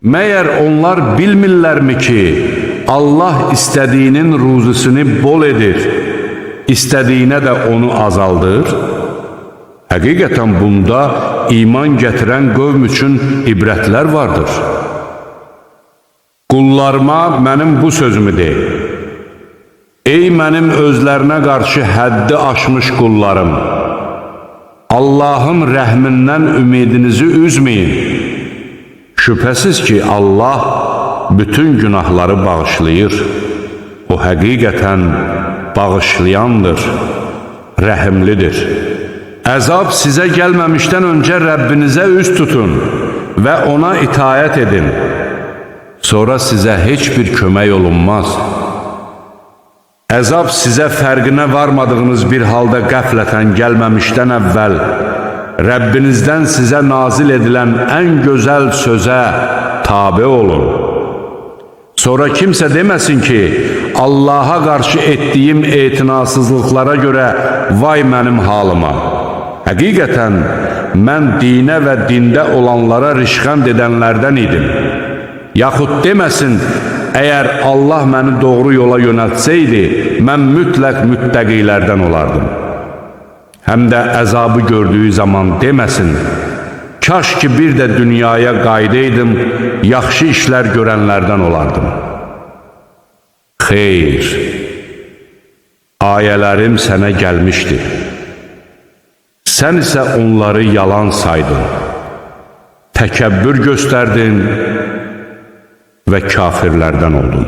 Məyər onlar bilmirlərmi ki, Allah istədiyinin ruzisini bol edir, istədiyinə də onu azaldır? Həqiqətən bunda iman gətirən qövm üçün ibrətlər vardır. Qullarıma mənim bu sözümü de. Ey mənim özlərinə qarşı həddi aşmış qullarım! Allahın rəhmindən ümidinizi üzməyin. Şübhəsiz ki, Allah bütün günahları bağışlayır. O həqiqətən bağışlayandır, rəhimlidir. Əzab sizə gəlməmişdən öncə Rəbbinizə üz tutun və ona itayət edin. Sonra sizə heç bir kömək olunmaz. Əzab sizə fərqinə varmadığınız bir halda qəflətən gəlməmişdən əvvəl Rəbbinizdən sizə nazil edilən ən gözəl sözə tabe olun. Sonra kimsə deməsin ki, Allaha qarşı etdiyim etinasızlıqlara görə vay mənim halıma. Həqiqətən, mən dinə və dində olanlara rişxənd edənlərdən idim. Yaxud deməsin, əgər Allah məni doğru yola yönəltsəydi, mən mütləq müttəqilərdən olardım. Həm də əzabı gördüyü zaman deməsin, kaş ki bir də dünyaya qaydaydım, yaxşı işlər görənlərdən olardım. Xeyr, ayələrim sənə gəlmişdi. Sən isə onları yalan saydın, təkəbbür göstərdin və kafirlərdən oldun.